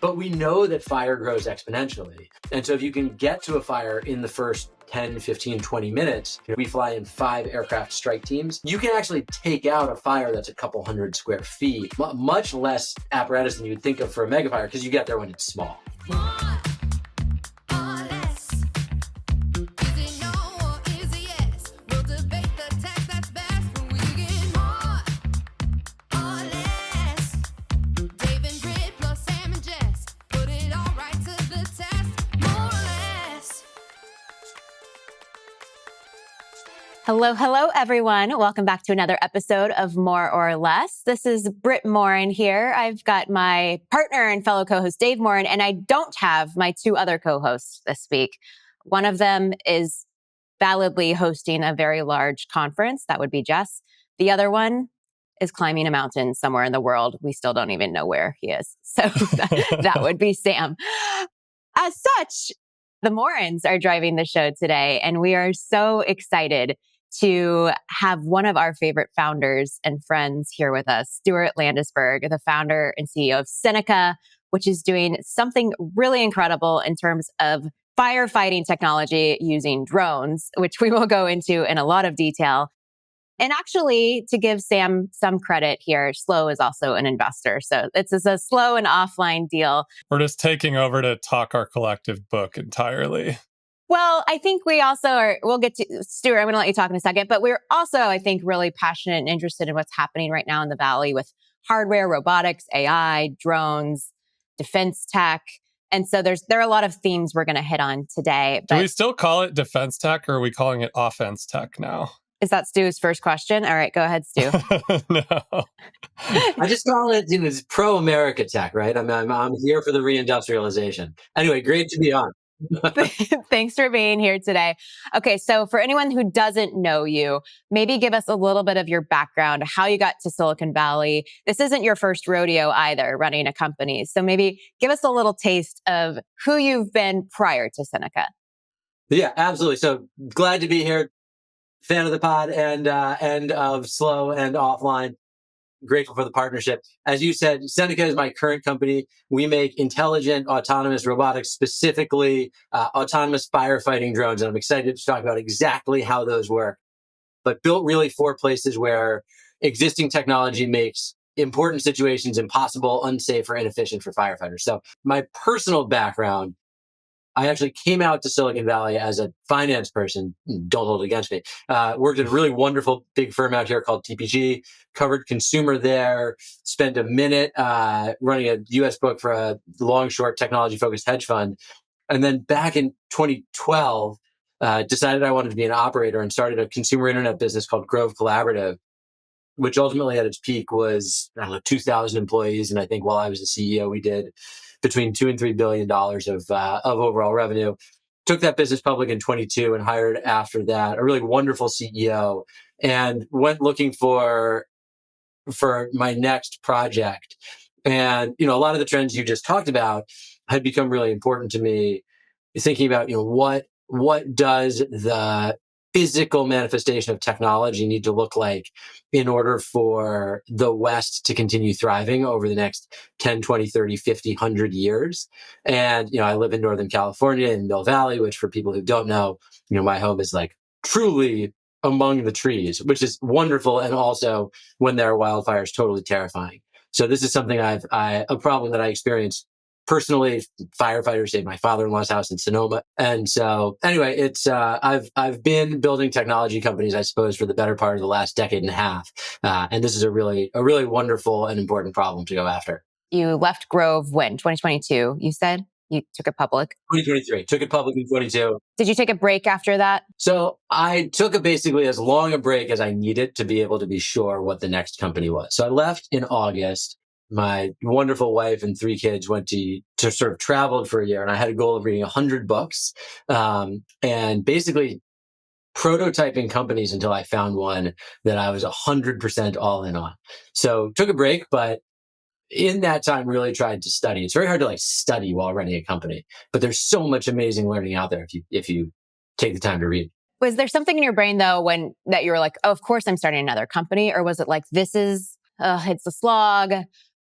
But we know that fire grows exponentially. And so if you can get to a fire in the first 10, 15, 20 minutes, we fly in 5 aircraft strike teams, you can actually take out a fire that's a couple hundred square feet, much less apparatus than you'd think of for a megafire, because you get there when it's small. Hello, everyone. Welcome back to another episode of More or Less. This is Brit Morin here. I've got my partner and fellow co-host Dave Morin, and I don't have my 2 other co-hosts this week. One of them is validly hosting a very large conference. That would be Jess. The other one is climbing a mountain somewhere in the world. We still don't even know where he is. So that would be Sam. As such, the Morins are driving the show today, and we are so excited to have one of our favorite founders and friends here with us, Stuart Landesberg, the founder and CEO of Seneca, which is doing something really incredible in terms of firefighting technology using drones, which we will go into in a lot of detail. And actually, to give Sam some credit here, Slow is also an investor. So it's a slow and offline deal. We're just taking over to talk our collective book entirely. Well, I think we also are, we'll get to, Stuart, I'm going to let you talk in a second, but we're also, I think, really passionate and interested in what's happening right now in the Valley with hardware, robotics, AI, drones, defense tech. And so there are a lot of themes we're going to hit on today. Do we still call it defense tech, or are we calling it offense tech now? Is that Stu's first question? All right, go ahead, Stu. No. I just call it, it's pro-America tech, right? I'm here for the reindustrialization. Anyway, great to be on. Thanks for being here today. Okay, so for anyone who doesn't know you, maybe give us a little bit of your background, how you got to Silicon Valley. This isn't your first rodeo either, running a company. So maybe give us a little taste of who you've been prior to Seneca. Yeah, absolutely. So glad to be here. Fan of the pod and of Slow and Offline. Grateful for the partnership. As you said, Seneca is my current company. We make intelligent, autonomous robotics, specifically autonomous firefighting drones. And I'm excited to talk about exactly how those work. But built really for places where existing technology makes important situations impossible, unsafe, or inefficient for firefighters. So my personal background, I actually came out to Silicon Valley as a finance person. Don't hold it against me. Worked at a really wonderful big firm out here called TPG, covered consumer there, spent a minute running a US book for a long, short technology-focused hedge fund. And then back in 2012, decided I wanted to be an operator and started a consumer internet business called Grove Collaborative, which ultimately at its peak was, 2,000 employees. And I think while I was the CEO, we did between $2 and $3 billion of overall revenue. Took that business public in 22 and hired after that a really wonderful CEO, and went looking for my next project. And, a lot of the trends you just talked about had become really important to me, thinking about, what does the physical manifestation of technology need to look like in order for the West to continue thriving over the next 10, 20, 30, 50, 100 years. And, I live in Northern California in Mill Valley, which for people who don't know, my home is like truly among the trees, which is wonderful. And also when there are wildfires, totally terrifying. So this is something a problem that I experienced personally. Firefighters saved my father-in-law's house in Sonoma. And so anyway, it's, I've been building technology companies, I suppose, for the better part of the last decade and a half. And this is a really wonderful and important problem to go after. You left Grove when? 2022, you said? You took it public? 2023. Took it public in 22. Did you take a break after that? So I took basically as long a break as I needed to be able to be sure what the next company was. So I left in August. My wonderful wife and 3 kids went to sort of traveled for a year, and I had a goal of reading 100 books, and basically prototyping companies until I found one that I was 100% all in on. So took a break, but in that time really tried to study. It's very hard to study while running a company, but there's so much amazing learning out there if you take the time to read. Was there something in your brain though that you were like, oh, of course I'm starting another company? Or was it like, this is, it's a slog,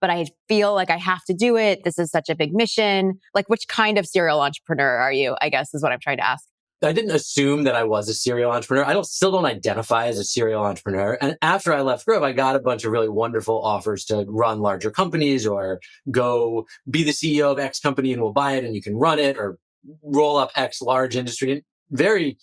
but I feel like I have to do it. This is such a big mission. Like, which kind of serial entrepreneur are you, I guess, is what I'm trying to ask. I didn't assume that I was a serial entrepreneur. Still don't identify as a serial entrepreneur. And after I left Grove, I got a bunch of really wonderful offers to run larger companies or go be the CEO of X company and we'll buy it and you can run it, or roll up X large industry. And very,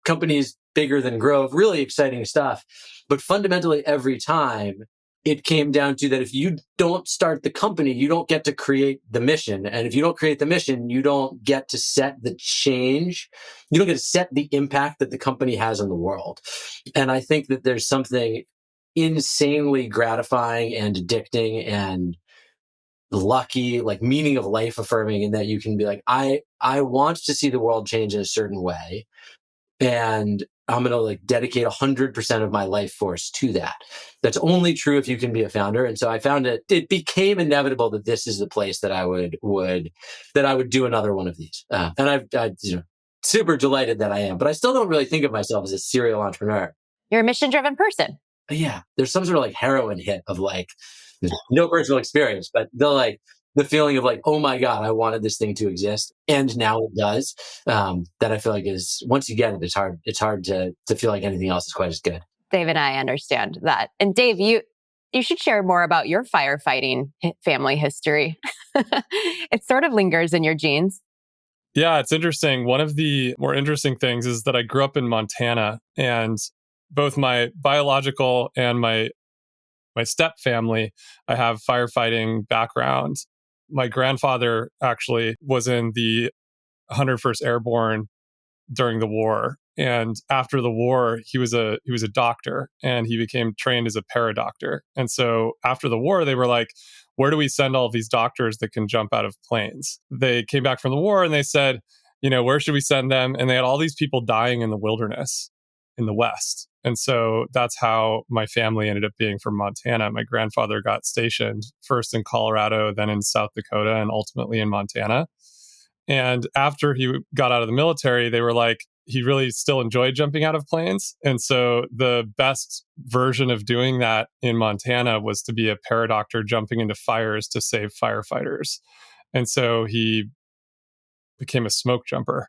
companies bigger than Grove, really exciting stuff. But fundamentally, every time it came down to that if you don't start the company, you don't get to create the mission. And if you don't create the mission, you don't get to set the change. You don't get to set the impact that the company has on the world. And I think that there's something insanely gratifying and addicting and lucky, like meaning of life affirming, in that you can be like, I want to see the world change in a certain way. And I'm going to dedicate 100% of my life force to that. That's only true if you can be a founder. And so I found it became inevitable that this is the place that I would do another one of these. And I'm super delighted that I am, but I still don't really think of myself as a serial entrepreneur. You're a mission-driven person. Yeah. There's some sort of heroin hit of no personal experience, but the feeling of oh my God, I wanted this thing to exist. And now it does. That I feel like is, once you get it, it's hard to feel like anything else is quite as good. Dave and I understand that. And Dave, you should share more about your firefighting family history. It sort of lingers in your genes. Yeah, it's interesting. One of the more interesting things is that I grew up in Montana, and both my biological and my step family, I have firefighting background. My grandfather actually was in the 101st Airborne during the war. And after the war, he was a doctor, and he became trained as a paradoctor. And so after the war, they were like, where do we send all of these doctors that can jump out of planes? They came back from the war and they said, where should we send them? And they had all these people dying in the wilderness in the West. And so that's how my family ended up being from Montana. My grandfather got stationed first in Colorado, then in South Dakota, and ultimately in Montana. And after he got out of the military, they were like, he really still enjoyed jumping out of planes. And so the best version of doing that in Montana was to be a paradoctor jumping into fires to save firefighters. And so he became a smoke jumper.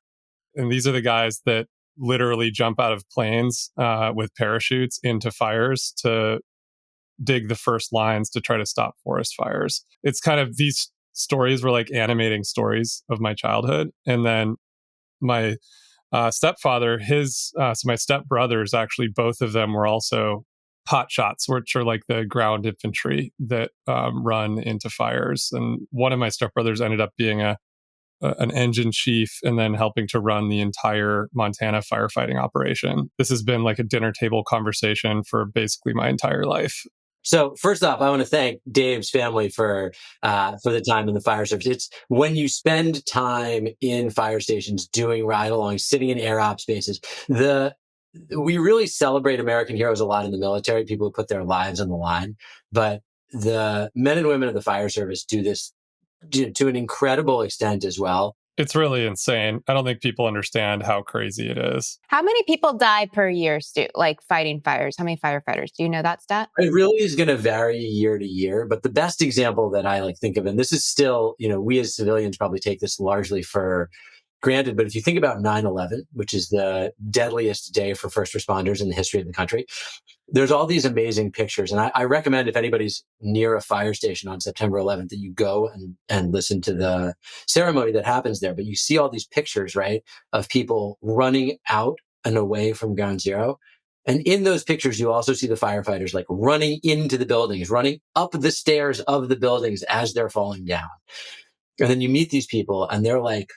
And these are the guys that literally jump out of planes with parachutes into fires to dig the first lines to try to stop forest fires. It's kind of, these stories were like animating stories of my childhood. And then my stepfather, so my stepbrothers, actually, both of them were also hot shots, which are like the ground infantry that run into fires. And one of my stepbrothers ended up being an engine chief and then helping to run the entire Montana firefighting operation. This has been like a dinner table conversation for basically my entire life. So first off, I want to thank Dave's family for the time in the fire service. It's when you spend time in fire stations doing ride-alongs, sitting in air op spaces, we really celebrate American heroes a lot in the military, people who put their lives on the line. But the men and women of the fire service do this to an incredible extent as well. It's really insane. I don't think people understand how crazy it is. How many people die per year, Stu, fighting fires? How many firefighters? Do you know that stat? It really is going to vary year to year. But the best example that I think of, and this is still, we as civilians probably take this largely for granted, but if you think about 9/11, which is the deadliest day for first responders in the history of the country, there's all these amazing pictures. And I recommend, if anybody's near a fire station on September 11th, that you go and listen to the ceremony that happens there. But you see all these pictures, right, of people running out and away from ground zero. And in those pictures, you also see the firefighters running into the buildings, running up the stairs of the buildings as they're falling down. And then you meet these people and they're like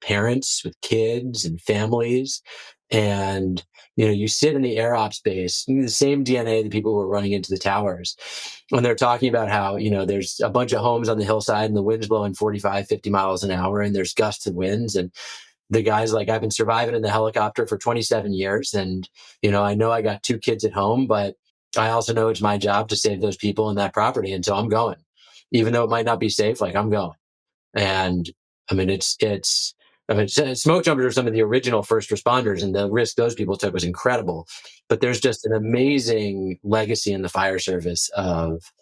parents with kids and families. And, you sit in the air op space, the same DNA, the people who are running into the towers. And they're talking about how, there's a bunch of homes on the hillside and the wind's blowing 45, 50 miles an hour and there's gusts of winds. And the guy's like, I've been surviving in the helicopter for 27 years. And, I know I got 2 kids at home, but I also know it's my job to save those people and that property. And so I'm going, even though it might not be safe, I'm going. And I mean, smoke jumpers are some of the original first responders, and the risk those people took was incredible. But there's just an amazing legacy in the fire service of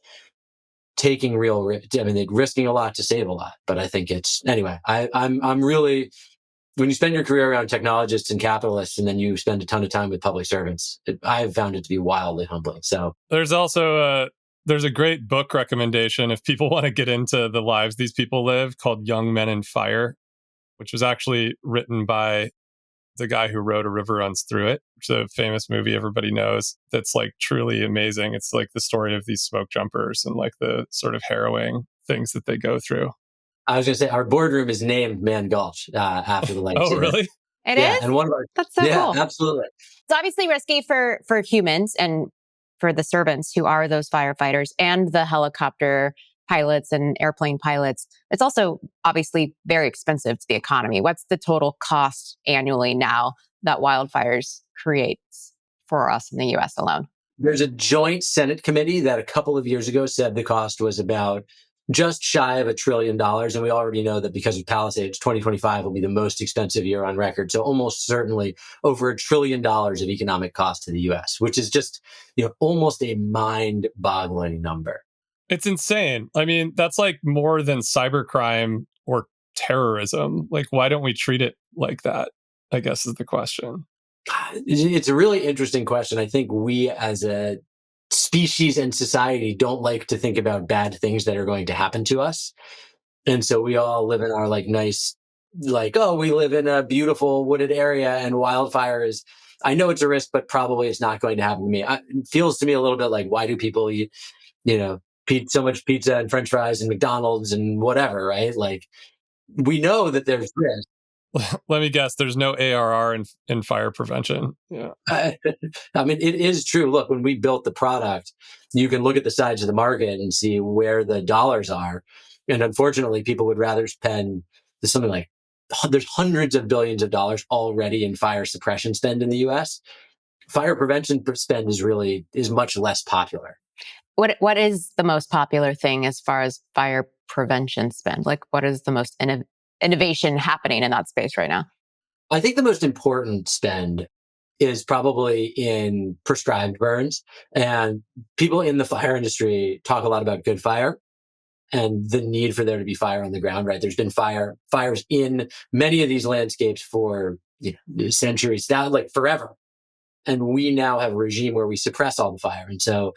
taking real risk. I mean, they're risking a lot to save a lot. But I think I'm really, when you spend your career around technologists and capitalists, and then you spend a ton of time with public servants, I've found it to be wildly humbling. So there's also there's a great book recommendation if people want to get into the lives these people live, called Young Men in Fire, which was actually written by the guy who wrote A River Runs Through It, which is a famous movie everybody knows. That's like truly amazing. It's like the story of these smoke jumpers and like the sort of harrowing things that they go through. I was going to say, our boardroom is named Man Gulch after the Oh, really? It is? And one of our, That's so cool. Absolutely. It's obviously risky for humans and for the servants who are those firefighters and the helicopter pilots and airplane pilots. It's also obviously very expensive to the economy. What's the total cost annually now that wildfires creates for us in the US alone? There's a joint Senate committee that a couple of years ago said the cost was about just shy of $1 trillion. And we already know that because of Palisades, 2025 will be the most expensive year on record. So almost certainly over $1 trillion of economic cost to the US, which is just, almost a mind-boggling number. It's insane. I mean, that's like more than cybercrime or terrorism. Like, why don't we treat it like that, I guess, is the question. It's a really interesting question. I think we as a species and society don't like to think about bad things that are going to happen to us. And so we all live in our nice, we live in a beautiful wooded area, and wildfires, I know it's a risk, but probably it's not going to happen to me. It feels to me a little bit like, why do people eat, so much pizza and French fries and McDonald's and whatever, right? Like, we know that there's risk. Let me guess, there's no ARR in fire prevention. Yeah. I mean, it is true. Look, when we built the product, you can look at the sides of the market and see where the dollars are. And unfortunately, people would rather spend something like, there's hundreds of billions of dollars already in fire suppression spend in the US. Fire prevention spend is much less popular. What is the most popular thing as far as fire prevention spend? Like, what is the most innovation happening in that space right now? I think the most important spend is probably in prescribed burns. And people in the fire industry talk a lot about good fire and the need for there to be fire on the ground, right? There's been fires in many of these landscapes for centuries, forever. And we now have a regime where we suppress all the fire. And so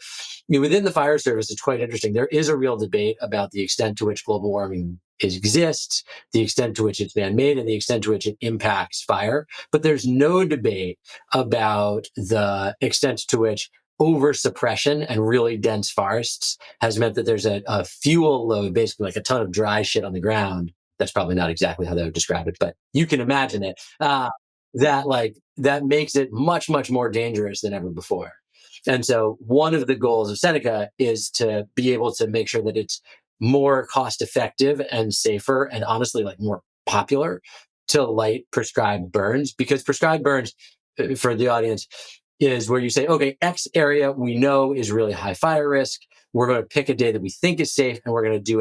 within the fire service, it's quite interesting. There is a real debate about the extent to which global warming exists, the extent to which it's man-made, and the extent to which it impacts fire. But there's no debate about the extent to which over-suppression and really dense forests has meant that there's a fuel load, basically like a ton of dry shit on the ground. That's probably not exactly how they would describe it, but you can imagine it. That makes it much, much more dangerous than ever before. And so one of the goals of Seneca is to be able to make sure that it's more cost effective and safer and honestly more popular to light prescribed burns, because prescribed burns, for the audience, is where you say, okay, X area we know is really high fire risk. We're going to pick a day that we think is safe, and we're going to do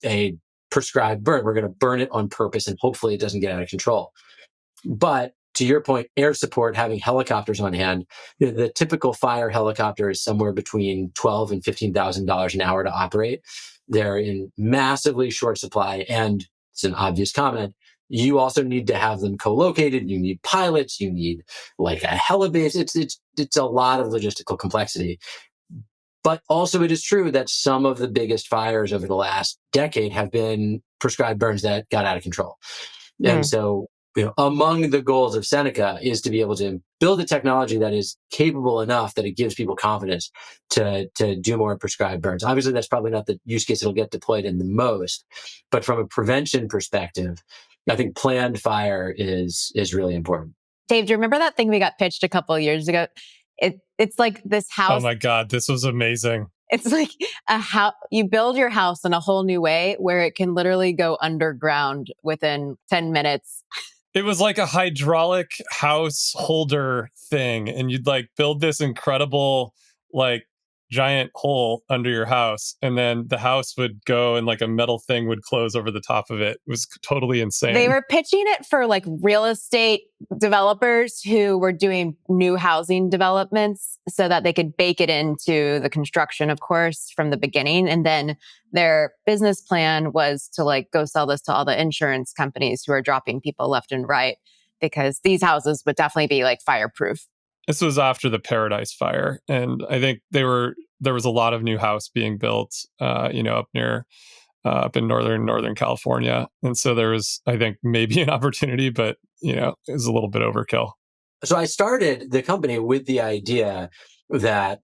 a prescribed burn. We're going to burn it on purpose, and hopefully it doesn't get out of control. But to your point, air support, having helicopters on hand, the typical fire helicopter is somewhere between $12,000 and $15,000 an hour to operate. They're in massively short supply, and it's an obvious comment. You also need to have them co-located. You need pilots. You need a helibase. It's a lot of logistical complexity. But also, it is true that some of the biggest fires over the last decade have been prescribed burns that got out of control. And so, among the goals of Seneca is to be able to build a technology that is capable enough that it gives people confidence to do more prescribed burns. Obviously, that's probably not the use case it'll get deployed in the most, but from a prevention perspective, I think planned fire is really important. Dave, do you remember that thing we got pitched a couple of years ago? It's like this house. Oh my God, this was amazing. It's like a house. You build your house in a whole new way where it can literally go underground within 10 minutes. It was like a hydraulic house holder thing. And you'd build this incredible, giant hole under your house, and then the house would go and like a metal thing would close over the top of it. It was totally insane. They were pitching it for like real estate developers who were doing new housing developments so that they could bake it into the construction, of course, from the beginning. And then their business plan was to like go sell this to all the insurance companies who are dropping people left and right, because these houses would definitely be like fireproof. This was after the Paradise Fire, and I think there was a lot of new house being built, up in northern California, and so there was, I think, maybe an opportunity, but it was a little bit overkill. So I started the company with the idea that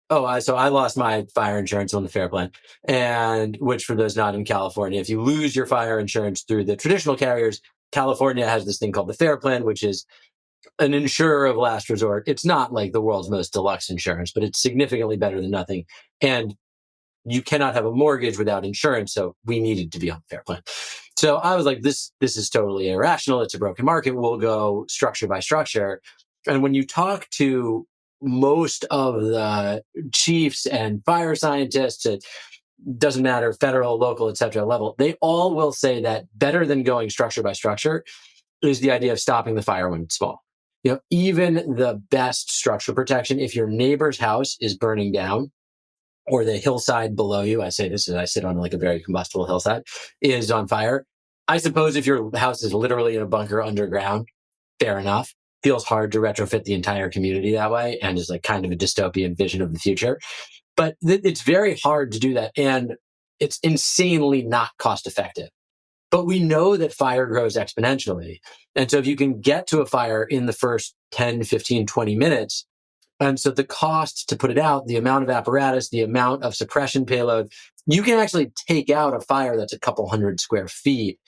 so I lost my fire insurance on the FAIR plan, and which, for those not in California, if you lose your fire insurance through the traditional carriers, California has this thing called the FAIR plan, which is an insurer of last resort. It's not like the world's most deluxe insurance, but it's significantly better than nothing. And you cannot have a mortgage without insurance. So we needed to be on the FAIR plan. So I was like, this is totally irrational. It's a broken market. We'll go structure by structure. And when you talk to most of the chiefs and fire scientists, it doesn't matter, federal, local, et cetera, level, they all will say that better than going structure by structure is the idea of stopping the fire when it's small. Even the best structural protection, if your neighbor's house is burning down or the hillside below you, I say this as I sit on like a very combustible hillside, is on fire. I suppose if your house is literally in a bunker underground, fair enough. Feels hard to retrofit the entire community that way, and is like kind of a dystopian vision of the future. But it's very hard to do that, and it's insanely not cost effective. But we know that fire grows exponentially. And so if you can get to a fire in the first 10, 15, 20 minutes, and so the cost to put it out, the amount of apparatus, the amount of suppression payload, you can actually take out a fire that's a couple hundred square feet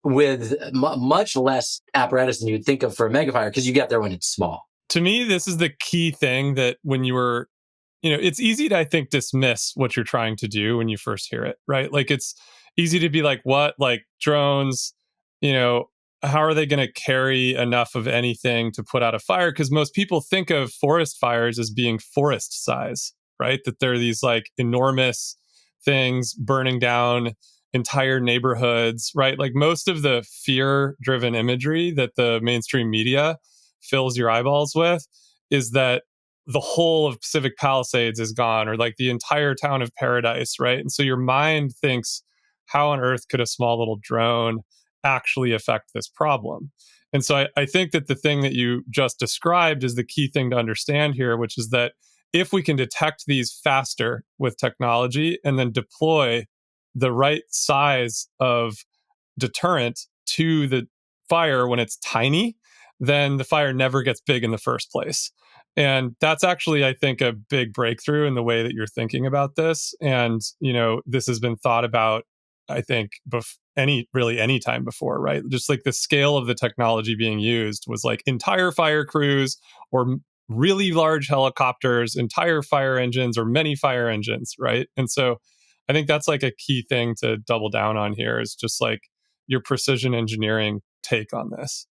with much less apparatus than you'd think of for a megafire, because you get there when it's small. To me, this is the key thing, that when you were, it's easy to, I think, dismiss what you're trying to do when you first hear it, right? Like, it's easy to be like, what, like drones, how are they going to carry enough of anything to put out a fire? Because most people think of forest fires as being forest size, right? That they're these like enormous things burning down entire neighborhoods, right? Like most of the fear-driven imagery that the mainstream media fills your eyeballs with is that the whole of Pacific Palisades is gone, or like the entire town of Paradise, right? And so your mind thinks, how on earth could a small little drone actually affect this problem? And so I think that the thing that you just described is the key thing to understand here, which is that if we can detect these faster with technology and then deploy the right size of deterrent to the fire when it's tiny, then the fire never gets big in the first place. And that's actually, I think, a big breakthrough in the way that you're thinking about this. And, this has been thought about, I think, any time before, right? Just like the scale of the technology being used was like entire fire crews or really large helicopters, entire fire engines, or many fire engines, right? And so I think that's like a key thing to double down on here, is just like your precision engineering take on this.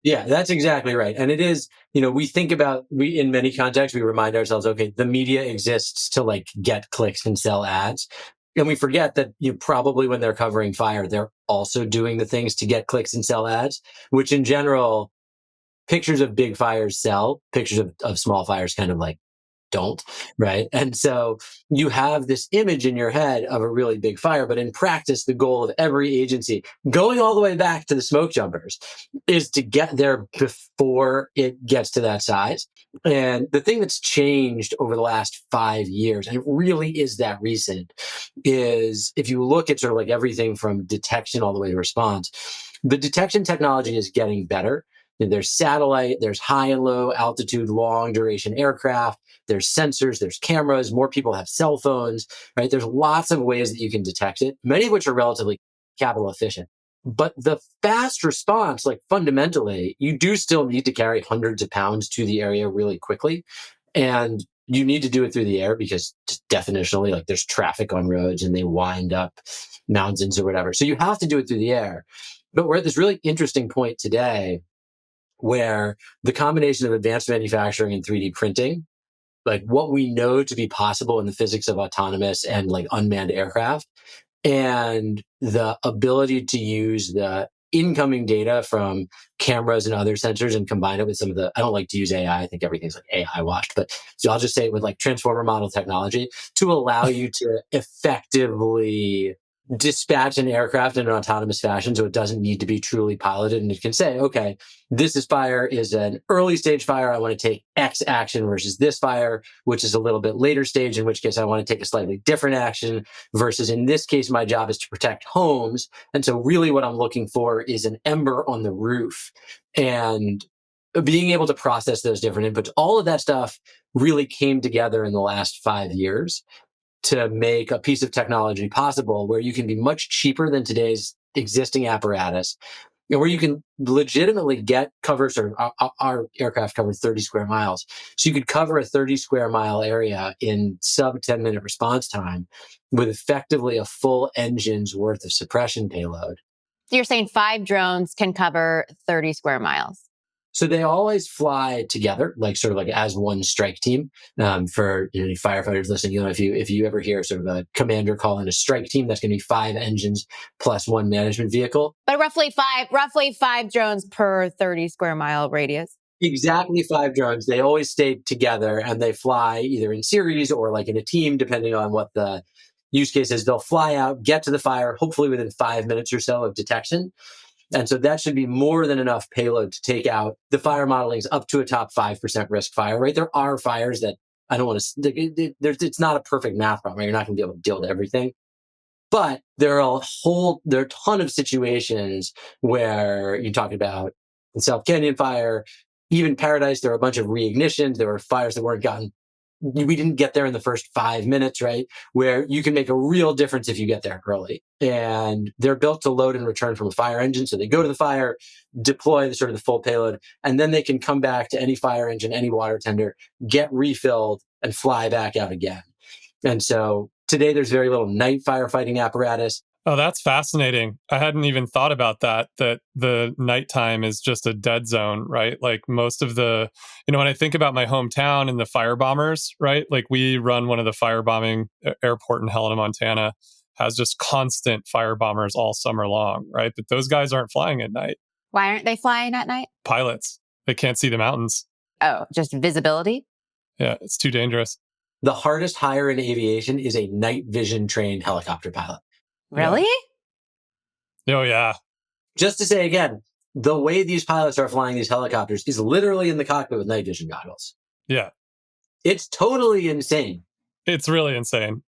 Yeah, that's exactly right. And it is, we think about, in many contexts, we remind ourselves, okay, the media exists to like get clicks and sell ads. And we forget that probably when they're covering fire, they're also doing the things to get clicks and sell ads, which in general, pictures of big fires sell, pictures of small fires kind of like don't, right? And so you have this image in your head of a really big fire, but in practice, the goal of every agency, going all the way back to the smoke jumpers, is to get there before it gets to that size. And the thing that's changed over the last 5 years, and it really is that recent, is if you look at sort of like everything from detection all the way to response, the detection technology is getting better. There's satellite, there's high and low altitude, long duration aircraft, there's sensors, there's cameras, more people have cell phones, right? There's lots of ways that you can detect it, many of which are relatively capital efficient. But the fast response, like fundamentally, you do still need to carry hundreds of pounds to the area really quickly. And you need to do it through the air because just definitionally, like there's traffic on roads and they wind up mountains or whatever. So you have to do it through the air. But we're at this really interesting point today where the combination of advanced manufacturing and 3D printing like what we know to be possible in the physics of autonomous and like unmanned aircraft, and the ability to use the incoming data from cameras and other sensors and combine it with some of the, I don't like to use AI. I think everything's like AI washed, but so I'll just say it with like transformer model technology to allow you to effectively dispatch an aircraft in an autonomous fashion so it doesn't need to be truly piloted. And it can say, okay, this fire is an early stage fire. I want to take X action versus this fire, which is a little bit later stage, in which case I want to take a slightly different action versus in this case, my job is to protect homes. And so really what I'm looking for is an ember on the roof, and being able to process those different inputs. All of that stuff really came together in the last 5 years to make a piece of technology possible where you can be much cheaper than today's existing apparatus, and where you can legitimately get covers, or our aircraft covered 30 square miles. So you could cover a 30 square mile area in sub 10-minute response time with effectively a full engine's worth of suppression payload. So you're saying 5 drones can cover 30 square miles? So they always fly together, like sort of like as one strike team. For any firefighters listening, if you ever hear sort of a commander calling a strike team, that's going to be 5 engines plus 1 management vehicle. But roughly five drones per 30 square mile radius. Exactly 5 drones. They always stay together and they fly either in series or like in a team, depending on what the use case is. They'll fly out, get to the fire, hopefully within 5 minutes or so of detection. And so that should be more than enough payload to take out. The fire modeling is up to a top 5% risk fire, right? There are fires that I don't want to, it's not a perfect math problem. Right? You're not going to be able to deal with everything. But there are a ton of situations where you talk about the South Canyon fire, even Paradise, there were a bunch of reignitions. There were fires that we didn't get there in the first 5 minutes, right? Where you can make a real difference if you get there early. And they're built to load and return from a fire engine. So they go to the fire, deploy the full payload, and then they can come back to any fire engine, any water tender, get refilled and fly back out again. And so today there's very little night firefighting apparatus. Oh, that's fascinating. I hadn't even thought about that the nighttime is just a dead zone, right? Like most of the, when I think about my hometown and the fire bombers, right? Like we run one of the firebombing airport in Helena, Montana, has just constant fire bombers all summer long, right? But those guys aren't flying at night. Why aren't they flying at night? Pilots. They can't see the mountains. Oh, just visibility? Yeah, it's too dangerous. The hardest hire in aviation is a night vision trained helicopter pilot. Really? Yeah. Oh, yeah. Just to say again, the way these pilots are flying these helicopters is literally in the cockpit with night vision goggles. Yeah. It's totally insane. It's really insane.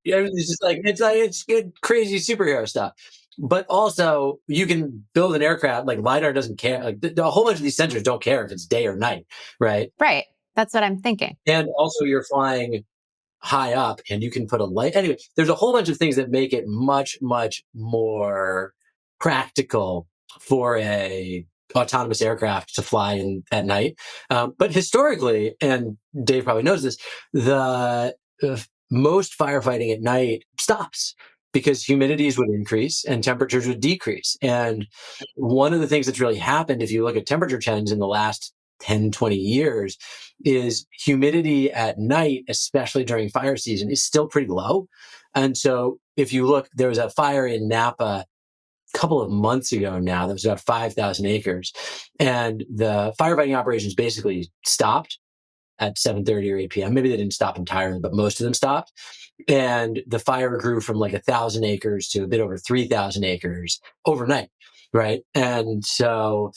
Yeah, it's just it's good, crazy superhero stuff. But also, you can build an aircraft, like LiDAR doesn't care. Like a whole bunch of these sensors don't care if it's day or night, right? Right. That's what I'm thinking. And also, you're flying high up and you can put a light. Anyway, there's a whole bunch of things that make it much, much more practical for a autonomous aircraft to fly at night. But historically, and Dave probably knows this, the most firefighting at night stops because humidities would increase and temperatures would decrease. And one of the things that's really happened, if you look at temperature trends in the last 10, 20 years, is humidity at night, especially during fire season, is still pretty low. And so if you look, there was a fire in Napa a couple of months ago now that was about 5,000 acres. And the firefighting operations basically stopped at 7:30 or 8 p.m. Maybe they didn't stop entirely, but most of them stopped. And the fire grew from like 1,000 acres to a bit over 3,000 acres overnight, right? And so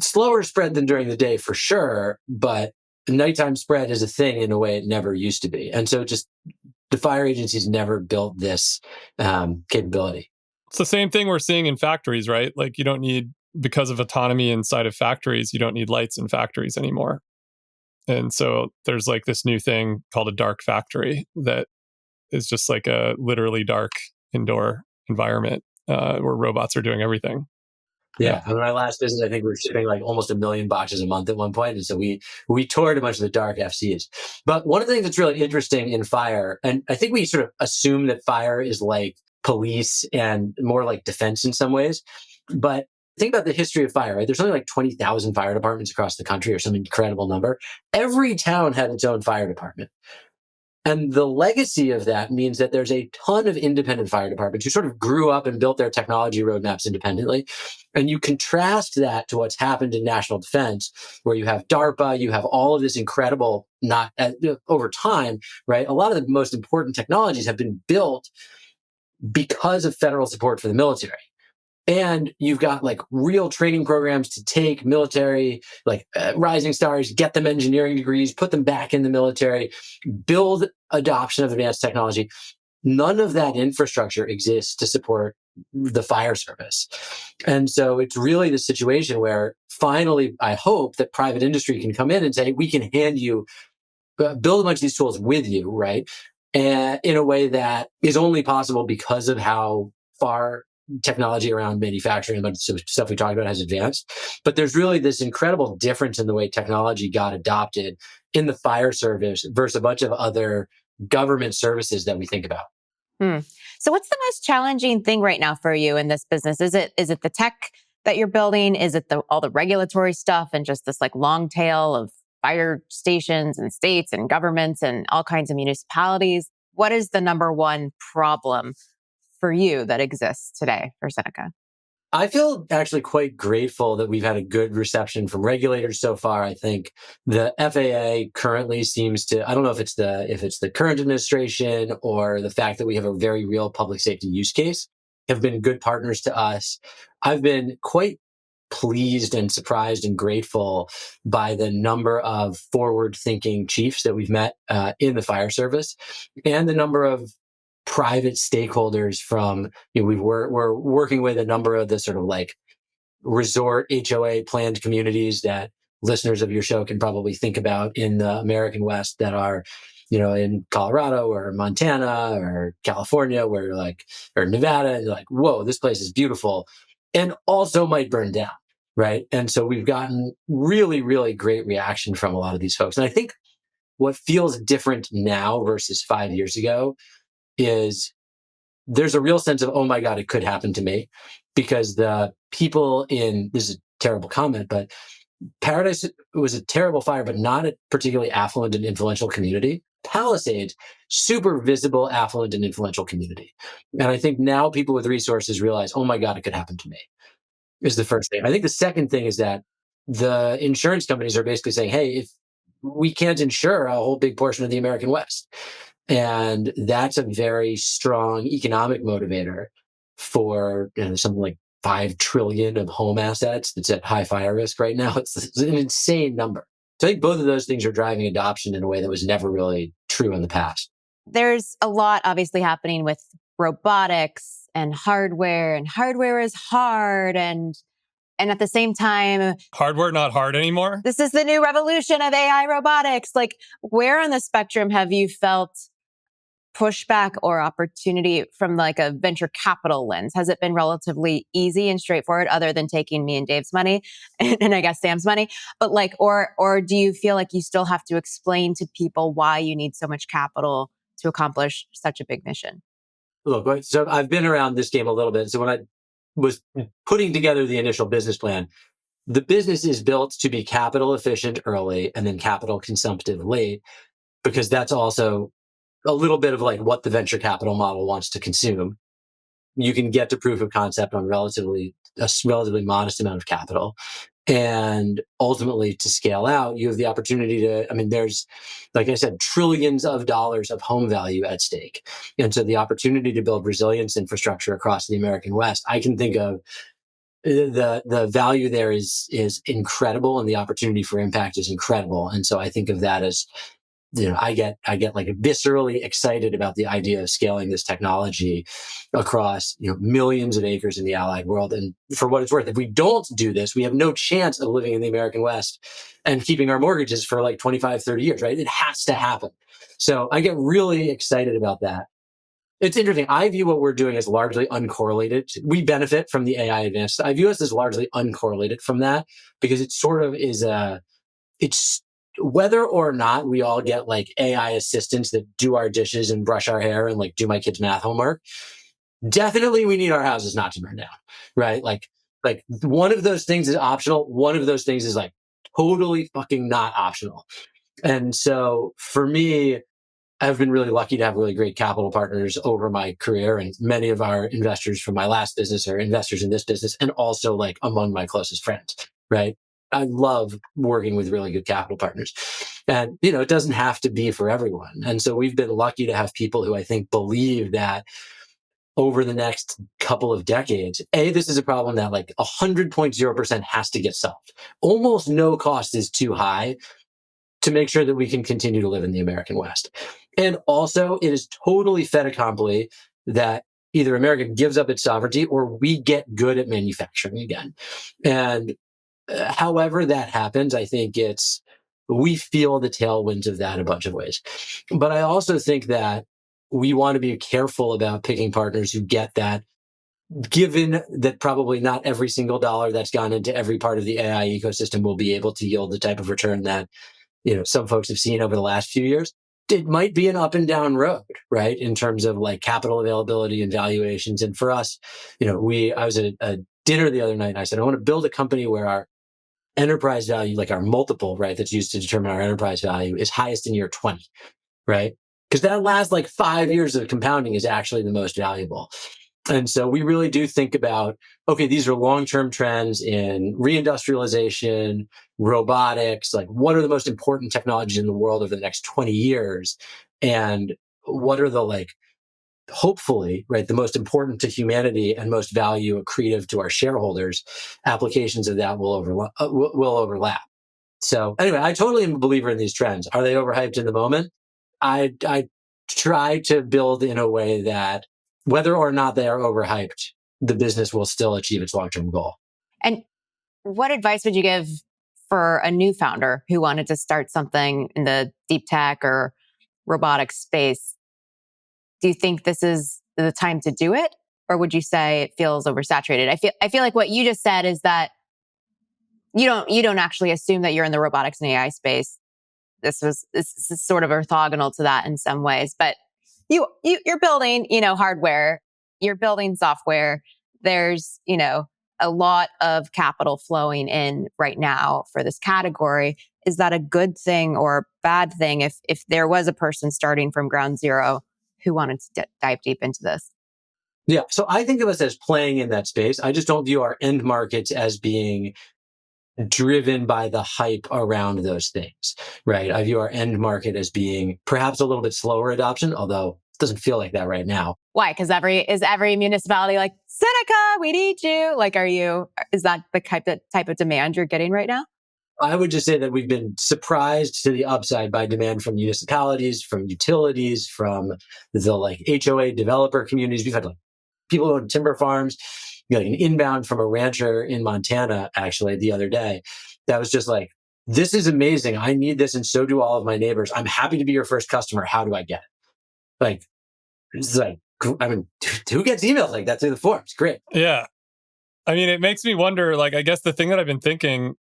slower spread than during the day for sure, but nighttime spread is a thing in a way it never used to be. And so just the fire agencies never built this capability. It's the same thing we're seeing in factories, right? Like you don't need, because of autonomy inside of factories, you don't need lights in factories anymore. And so there's like this new thing called a dark factory that is just like a literally dark indoor environment where robots are doing everything. Yeah. In my last business, I think we were shipping like almost 1 million boxes a month at one point. And so we toured a bunch of the dark FCs. But one of the things that's really interesting in fire, and I think we sort of assume that fire is like police and more like defense in some ways, but think about the history of fire, right? There's only like 20,000 fire departments across the country or some incredible number. Every town had its own fire department. And the legacy of that means that there's a ton of independent fire departments who sort of grew up and built their technology roadmaps independently. And you contrast that to what's happened in national defense, where you have DARPA, you have all of this incredible, over time, right? A lot of the most important technologies have been built because of federal support for the military. And you've got like real training programs to take military, rising stars, get them engineering degrees, put them back in the military, build adoption of advanced technology. None of that infrastructure exists to support the fire service. And so it's really the situation where finally, I hope that private industry can come in and say, we can hand you, build a bunch of these tools with you, right? And in a way that is only possible because of how far technology around manufacturing and a bunch of stuff we talked about has advanced. But there's really this incredible difference in the way technology got adopted in the fire service versus a bunch of other government services that we think about. So what's the most challenging thing right now for you in this business? Is it the tech that you're building? Is it all the regulatory stuff and just this like long tail of fire stations and states and governments and all kinds of municipalities? What is the number one problem for you that exists today for Seneca? I feel actually quite grateful that we've had a good reception from regulators so far. I think the FAA currently seems to, I don't know if it's the current administration or the fact that we have a very real public safety use case, have been good partners to us. I've been quite pleased and surprised and grateful by the number of forward-thinking chiefs that we've met in the fire service and the number of private stakeholders from, we're working with a number of the sort of like resort HOA planned communities that listeners of your show can probably think about in the American West that are, in Colorado or Montana or California, or Nevada, and you're like, whoa, this place is beautiful and also might burn down, right? And so we've gotten really, really great reaction from a lot of these folks. And I think what feels different now versus 5 years ago is there's a real sense of, oh my God, it could happen to me, because the people this is a terrible comment, but Paradise was a terrible fire, but not a particularly affluent and influential community. Palisades, super visible, affluent and influential community. And I think now people with resources realize, oh my God, it could happen to me, is the first thing. I think the second thing is that the insurance companies are basically saying, hey, if we can't insure a whole big portion of the American West. And that's a very strong economic motivator for something like 5 trillion of home assets that's at high fire risk right now. It's an insane number. So I think both of those things are driving adoption in a way that was never really true in the past. There's a lot obviously happening with robotics and hardware is hard. And at the same time, hardware not hard anymore. This is the new revolution of AI robotics. Like, where on the spectrum have you felt pushback or opportunity from like a venture capital lens? Has it been relatively easy and straightforward, other than taking me and Dave's money and I guess Sam's money? But or do you feel like you still have to explain to people why you need so much capital to accomplish such a big mission? Look, so I've been around this game a little bit. So when I was putting together the initial business plan, the business is built to be capital efficient early and then capital consumptive late, because that's also a little bit of like what the venture capital model wants to consume. You can get to proof of concept on a relatively modest amount of capital. And ultimately, to scale out, you have the opportunity there's, like I said, trillions of dollars of home value at stake. And so the opportunity to build resilience infrastructure across the American West, I can think of the value there is incredible, and the opportunity for impact is incredible. And so I think of that as, I get like viscerally excited about the idea of scaling this technology across, millions of acres in the allied world. And for what it's worth, if we don't do this, we have no chance of living in the American West and keeping our mortgages for like 25, 30 years, right? It has to happen. So I get really excited about that. It's interesting. I view what we're doing as largely uncorrelated. We benefit from the AI advance. I view us as largely uncorrelated from that, because it sort of is it's whether or not we all get like AI assistants that do our dishes and brush our hair and like do my kids' math homework. Definitely we need our houses not to burn down, right? Like Like one of those things is optional. One of those things is like totally fucking not optional. And so for me, I've been really lucky to have really great capital partners over my career. And many of our investors from my last business are investors in this business and also like among my closest friends, right? I love working with really good capital partners. And, it doesn't have to be for everyone. And so we've been lucky to have people who I think believe that over the next couple of decades, this is a problem that like 100.0% has to get solved. Almost no cost is too high to make sure that we can continue to live in the American West. And also, it is totally fait accompli that either America gives up its sovereignty or we get good at manufacturing again. And however that happens, I think we feel the tailwinds of that a bunch of ways. But I also think that we want to be careful about picking partners who get that, given that probably not every single dollar that's gone into every part of the AI ecosystem will be able to yield the type of return that some folks have seen over the last few years. It might be an up and down road, right? In terms of like capital availability and valuations. And for us, I was at a dinner the other night and I said, I want to build a company where our enterprise value, like our multiple, right, that's used to determine our enterprise value is highest in year 20, right? Because that last like 5 years of compounding is actually the most valuable. And so we really do think about, okay, these are long-term trends in reindustrialization, robotics, like what are the most important technologies in the world over the next 20 years? And what are the like, hopefully, right, the most important to humanity and most value accretive to our shareholders, applications of that will overlap. So anyway, I totally am a believer in these trends. Are they overhyped in the moment? I try to build in a way that whether or not they are overhyped, the business will still achieve its long-term goal. And what advice would you give for a new founder who wanted to start something in the deep tech or robotics space? Do you think this is the time to do it? Or would you say it feels oversaturated? I feel like what you just said is that you don't actually assume that you're in the robotics and AI space. This is sort of orthogonal to that in some ways, but you're building, hardware, you're building software. There's, a lot of capital flowing in right now for this category. Is that a good thing or bad thing if there was a person starting from ground zero who wanted to dive deep into this? Yeah. So I think of us as playing in that space. I just don't view our end markets as being driven by the hype around those things, right? I view our end market as being perhaps a little bit slower adoption, although it doesn't feel like that right now. Why? Because every municipality like, Seneca, we need you. Like, is that the type of demand you're getting right now? I would just say that we've been surprised to the upside by demand from municipalities, from utilities, from the like HOA developer communities. We've had like people who own timber farms, an inbound from a rancher in Montana, actually, the other day. That was just like, this is amazing. I need this. And so do all of my neighbors. I'm happy to be your first customer. How do I get it? Like, it's like, I mean, who gets emails like that through the forums? Great. Yeah. I mean, it makes me wonder, like, I guess the thing that I've been thinking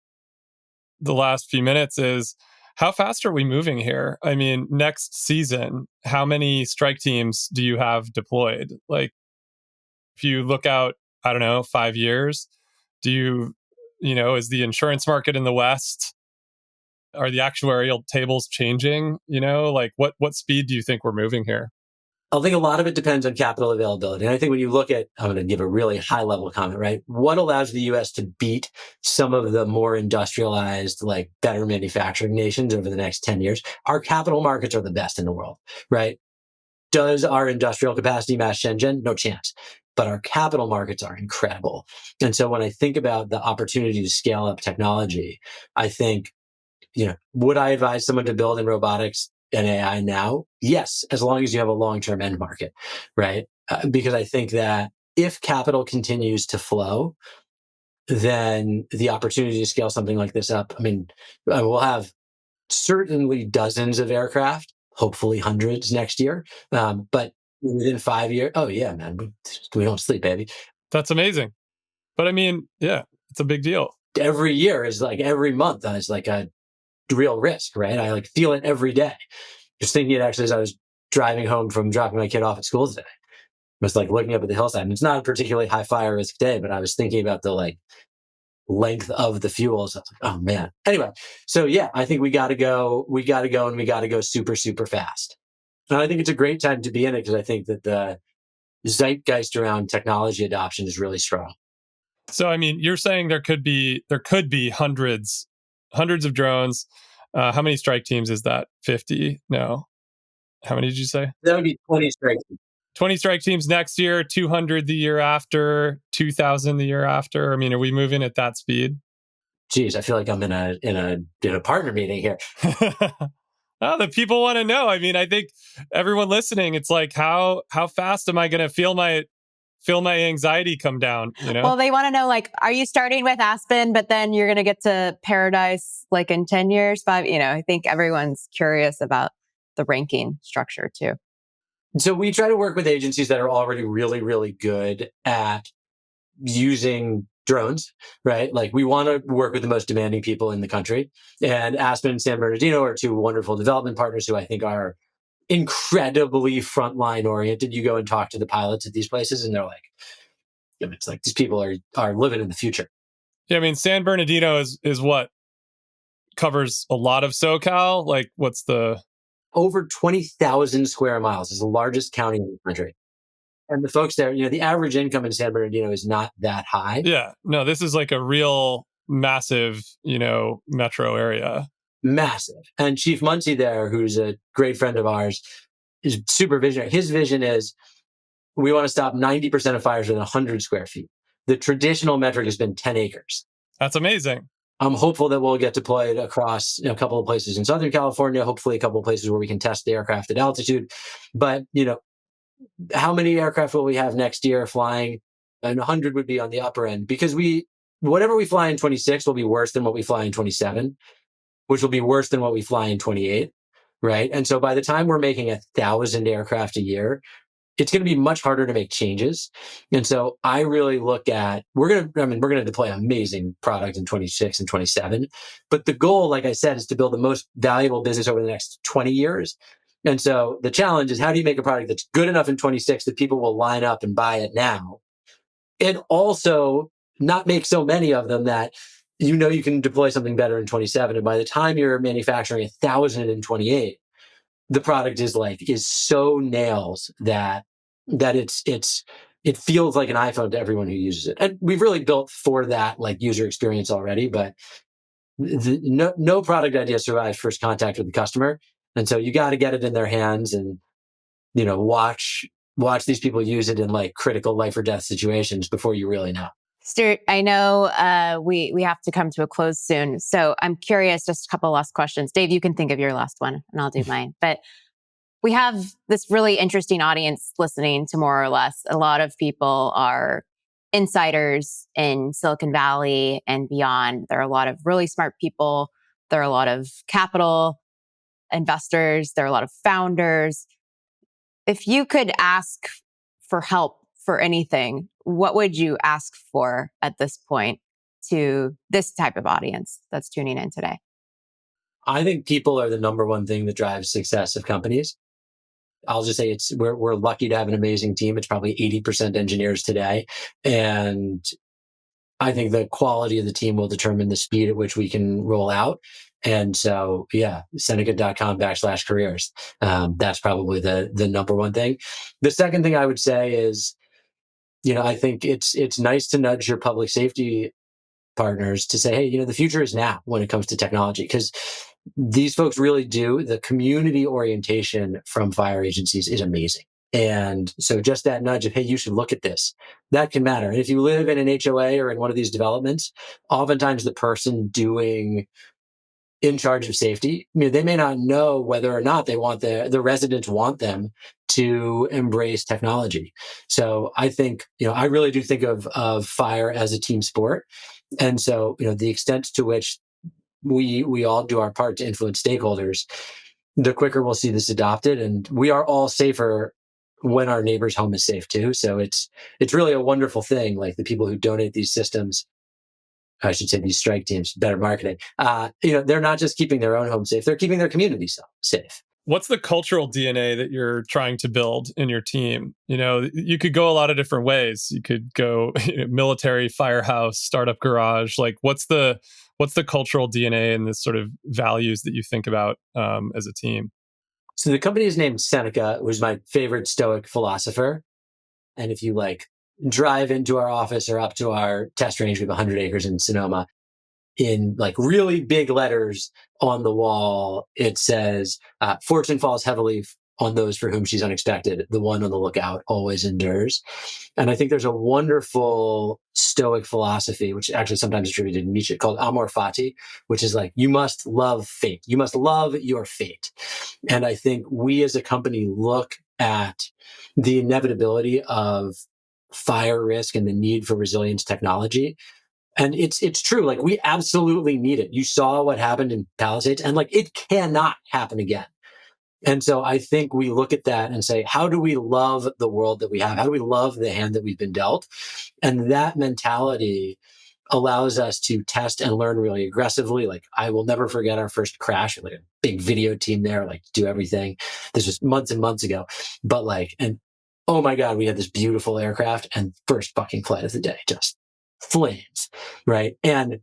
the last few minutes is how fast are we moving here? I mean, next season, how many strike teams do you have deployed? Like, if you look out, I don't know, 5 years, is the insurance market in the West, are the actuarial tables changing? Like what speed do you think we're moving here? I think a lot of it depends on capital availability. And I think when you look at, I'm going to give a really high level comment, right? What allows the US to beat some of the more industrialized, like better manufacturing nations over the next 10 years? Our capital markets are the best in the world, right? Does our industrial capacity match Shenzhen? No chance. But our capital markets are incredible. And so when I think about the opportunity to scale up technology, I think, would I advise someone to build in robotics and AI now? Yes, as long as you have a long-term end market, right? Because I think that if capital continues to flow, then the opportunity to scale something like this up, I mean, we'll have certainly dozens of aircraft, hopefully hundreds next year. But within 5 years, oh yeah, man, we don't sleep, baby. That's amazing. But I mean, yeah, it's a big deal. Every year is like every month is like a real risk, right? I like feel it every day. Just thinking it actually as I was driving home from dropping my kid off at school today. was like looking up at the hillside, and it's not a particularly high fire risk day, but I was thinking about the like length of the fuels. I was like, oh man. Anyway, so yeah, I think we got to go, and we got to go super, super fast. And I think it's a great time to be in it because I think that the zeitgeist around technology adoption is really strong. So, I mean, you're saying there could be hundreds of drones. How many strike teams is that? 50? No. How many did you say? That would be 20 strike teams. 20 strike teams next year, 200 the year after, 2,000 the year after. I mean, are we moving at that speed? Geez, I feel like I'm in a partner meeting here. Oh, the people want to know. I mean, I think everyone listening, it's like, how fast am I going to feel my anxiety come down? You know? Well, they want to know, like, are you starting with Aspen, but then you're going to get to Paradise like in 10 years, 5? I think everyone's curious about the ranking structure too. So we try to work with agencies that are already really, really good at using drones, right? Like we want to work with the most demanding people in the country. And Aspen and San Bernardino are two wonderful development partners who I think are incredibly frontline oriented. You go and talk to the pilots at these places and they're like, it's like these people are living in the future. Yeah, I mean, San Bernardino is what covers a lot of SoCal. Like what's the... Over 20,000 square miles is the largest county in the country. And the folks there, the average income in San Bernardino is not that high. Yeah. No, this is like a real massive, metro area. Massive. And Chief Muncie there, who's a great friend of ours, is super visionary. His vision is we want to stop 90% of fires within 100 square feet. The traditional metric has been 10 acres. That's amazing. I'm hopeful that we'll get deployed across a couple of places in Southern California, hopefully a couple of places where we can test the aircraft at altitude. But, how many aircraft will we have next year flying? And 100 would be on the upper end because whatever we fly in 26 will be worse than what we fly in 27, which will be worse than what we fly in 28, right? And so by the time we're making 1,000 aircraft a year, it's going to be much harder to make changes. And so I really look at, we're going to deploy an amazing product in 26 and 27. But the goal, like I said, is to build the most valuable business over the next 20 years. And so the challenge is how do you make a product that's good enough in 26 that people will line up and buy it now? And also not make so many of them that you can deploy something better in 27. And by the time you're manufacturing 1,000 in 28, the product is so nails that it feels like an iPhone to everyone who uses it. And we've really built for that user experience already, but no product idea survives first contact with the customer. And so you got to get it in their hands and, watch these people use it in critical life or death situations before you really know. Stuart, I know we have to come to a close soon. So I'm curious, just a couple last questions. Dave, you can think of your last one and I'll do mine. But we have this really interesting audience listening to More or Less. A lot of people are insiders in Silicon Valley and beyond. There are a lot of really smart people. There are a lot of capital investors. There are a lot of founders. If you could ask for help for anything, what would you ask for at this point to this type of audience that's tuning in today? I think people are the number one thing that drives success of companies. I'll just say we're lucky to have an amazing team. It's probably 80% engineers today. And I think the quality of the team will determine the speed at which we can roll out. And so, yeah, Seneca.com/careers. That's probably the number one thing. The second thing I would say is, I think it's nice to nudge your public safety partners to say, hey, the future is now when it comes to technology, because these folks really do. The community orientation from fire agencies is amazing. And so just that nudge of, hey, you should look at this, that can matter. And if you live in an HOA or in one of these developments, oftentimes the person in charge of safety, they may not know whether or not they want the residents want them to embrace technology. So I think, I really do think of fire as a team sport. And so, the extent to which we all do our part to influence stakeholders, the quicker we'll see this adopted. And we are all safer when our neighbor's home is safe too. So it's really a wonderful thing. Like the people who donate these systems, I should say these strike teams, better marketing, they're not just keeping their own home safe, they're keeping their community safe. What's the cultural DNA that you're trying to build in your team? You could go a lot of different ways. You could go military, firehouse, startup garage. Like, what's the cultural DNA and the sort of values that you think about as a team? So the company is named Seneca, who's my favorite Stoic philosopher. And if you drive into our office or up to our test range, we have 100 acres in Sonoma. In really big letters on the wall, it says, fortune falls heavily on those for whom she's unexpected. The one on the lookout always endures. And I think there's a wonderful Stoic philosophy, which actually sometimes attributed to Nietzsche, called Amor Fati, which is you must love fate. You must love your fate. And I think we as a company look at the inevitability of fire risk and the need for resilience technology. And it's true. We absolutely need it. You saw what happened in Palisades, and it cannot happen again. And so I think we look at that and say, how do we love the world that we have? How do we love the hand that we've been dealt? And that mentality allows us to test and learn really aggressively. I will never forget our first crash, a big video team there, do everything. This was months and months ago. But and oh my God, we had this beautiful aircraft, and first fucking flight of the day, just flames, right? And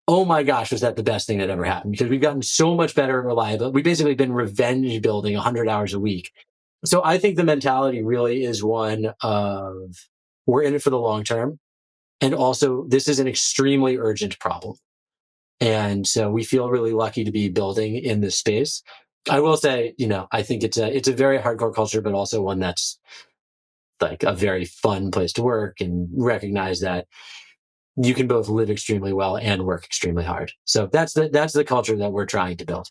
oh my gosh, was that the best thing that ever happened, because we've gotten so much better at reliability. We've basically been revenge building 100 hours a week. So I think the mentality really is one of, we're in it for the long term. And also, this is an extremely urgent problem. And so we feel really lucky to be building in this space. I will say, I think it's a very hardcore culture, but also one that's a very fun place to work, and recognize that you can both live extremely well and work extremely hard. So that's the culture that we're trying to build.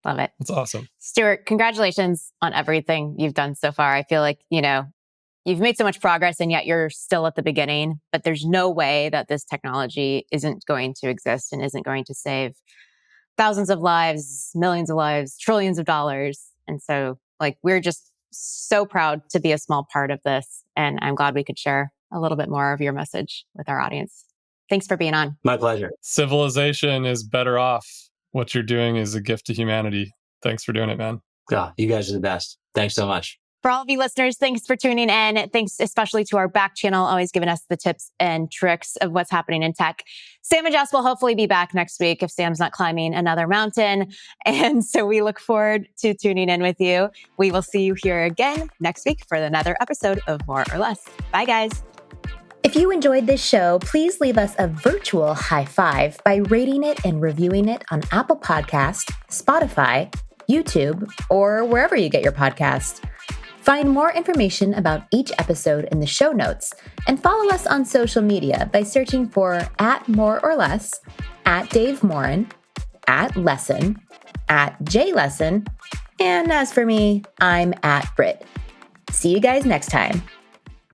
Love it. That's awesome. Stuart, congratulations on everything you've done so far. I feel like, you've made so much progress, and yet you're still at the beginning, but there's no way that this technology isn't going to exist and isn't going to save thousands of lives, millions of lives, trillions of dollars. And so we're just so proud to be a small part of this. And I'm glad we could share a little bit more of your message with our audience. Thanks for being on. My pleasure. Civilization is better off. What you're doing is a gift to humanity. Thanks for doing it, man. Yeah, you guys are the best. Thanks so much. For all of you listeners, thanks for tuning in. Thanks especially to our back channel, always giving us the tips and tricks of what's happening in tech. Sam and Jess will hopefully be back next week if Sam's not climbing another mountain. And so we look forward to tuning in with you. We will see you here again next week for another episode of More or Less. Bye, guys. If you enjoyed this show, please leave us a virtual high five by rating it and reviewing it on Apple Podcasts, Spotify, YouTube, or wherever you get your podcasts. Find more information about each episode in the show notes, and follow us on social media by searching for @MoreOrLess, @DaveMorin, @Lesson, @JLesson, and as for me, I'm @Brit. See you guys next time.